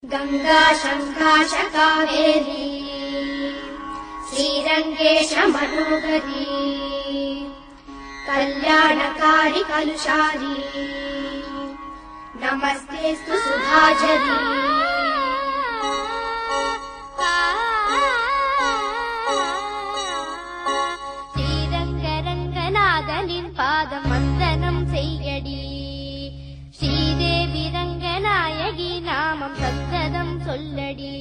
गंगा शंकाश कावेरी श्रीरंगेश मनोहरी कल्याणकारी कलुषारी नमस्तेस्तु सुधाचरी श्रीरंगरंगनाथनिन पादम वंदनम सेय्यडी श्रीदेवी रंगनायकी नामम सत्सदम सोल्लडी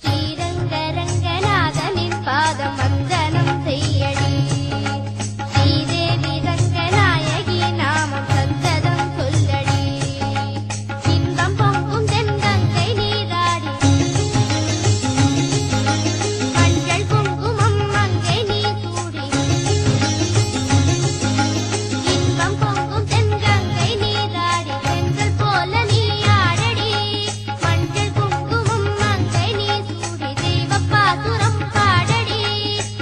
श्रीरंगरंगनाथनिन पादम वंदनम सेय्यडी श्रीदेवी रंगनायकी नामम सत्सदम सोल्लडी इன்பம் பொங்கும் தென்கங்கை நீராடி மஞ்சள் குங்குமம் மங்கை நீ சூடி இன்பம் பொங்கும் தென்கங்கை நீராடி தென்றல் போல நீ ஆடடி மஞ்சள் குங்குமம் மங்கை நீ சூடி தெய்வப்பாசுரம் பாடடி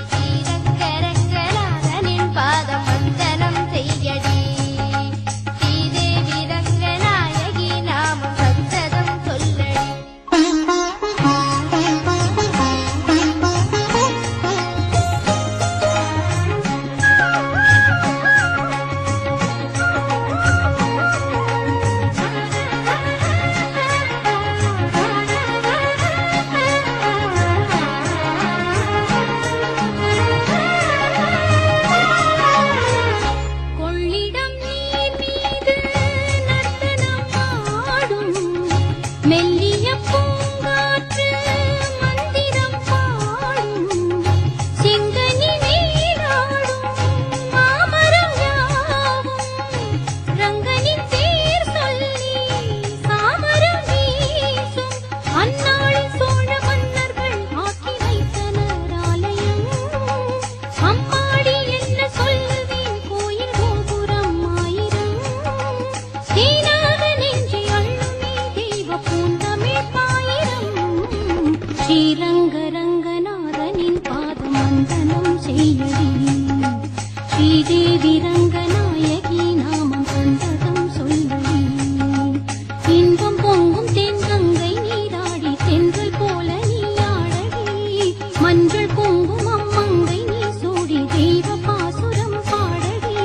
ஸ்ரீரங்கரங்கநாதனின் பாதம் வந்தனம் செய்யடி ஸ்ரீதேவி ரங்கநாயகி நாமம் சத்ததம் சொல்லடி கொள்ளிடம் நீர் மீது நர்த்தனம் ஆடும் மெல்லிய பூங்காற்று மந்திரம் பாடும் செங்கனி நீராடும் மாமரம் யாவும் ரங்கனின் பேர் சொல்லி சாமரம் வீசும் அந்நாளில் சோழ மன்னர்கள் ஆக்கி வைத்தனர் ஆலயம் அம்மாடி என்ன சொல்லுவேன் கோயில் கோபுரம் ஆயிரம் தேனாக நெஞ்சை அள்ளுமே தெய்வ பூந்தமிழ் பாயிரம் ஸ்ரீரங்கரங்கநாதனின் பாதம் வந்தனம் செய்யடி ஸ்ரீதேவி ரங்கநாயகி நாமம் சந்ததம் சொல்லடி இன்பம் பொங்கும் தென்கங்கை நீராடி தென்றல் போல நீ ஆடடி மஞ்சள் குங்குமம் மங்கை நீ சூடி தெய்வ பாசுரம் பாடடி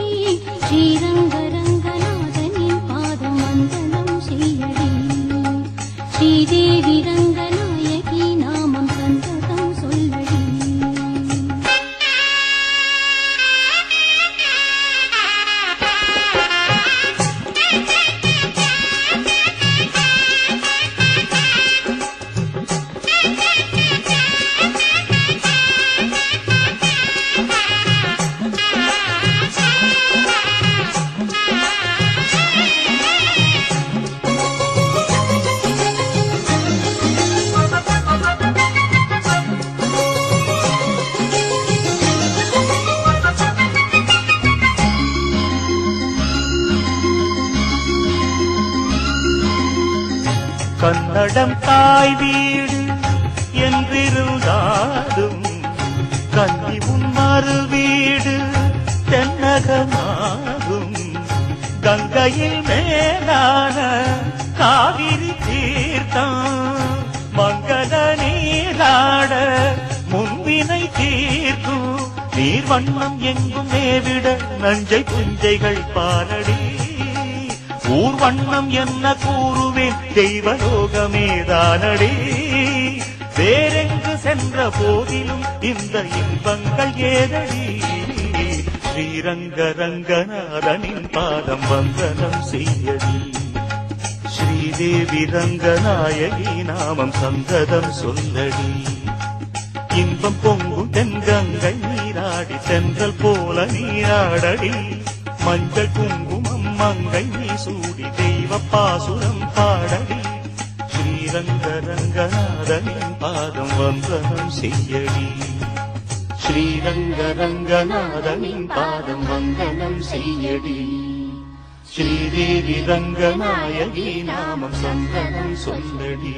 ஸ்ரீரங்கரங்கநாதனின் பாதம் வந்தனம் செய்யடி ஸ்ரீதேவி ரங்கநாயகி நாமம் சந்ததம் சொல்லடி கன்னடம் தாய் வீடு என்றிருந்தாலும் கன்னி உன் மறு வீடு தென்னகமாகும் கங்கையில் மேலான காவிரி தீர்த்தம் மங்கள நீராட முன்பினை தீர்க்கும் நீர் வண்ணம் எங்கும் மேவிட நஞ்சை புஞ்சைகள் பாரடி ஊர் வண்ணம் என்ன கூறுவேன் தெய்வலோகமேதானடி வேறெங்கு சென்ற போதிலும் இந்த இன்பங்கள் ஏதடி ஸ்ரீரங்கரங்கநாதனின் பாதம் வந்தனம் செய்யடி ஸ்ரீதேவி ரங்கநாயகி நாமம் சந்ததம் சொல்லடி இன்பம் பொங்கும் தென்கங்கை நீராடி தென்றல் போல நீராடடி மஞ்சள் குங்குமம் மங்கை நீ சூடி தெய்வ பாசுரம் பாடடி ஸ்ரீரங்கரங்கநாதனின் பாதம் வந்தனம் செய்யடி ஸ்ரீரங்கரங்கநாதனின் பாதம் வந்தனம் செய்யடி ஸ்ரீதேவி ரங்கநாயகி நாமம் சந்தனம் சொல்லடி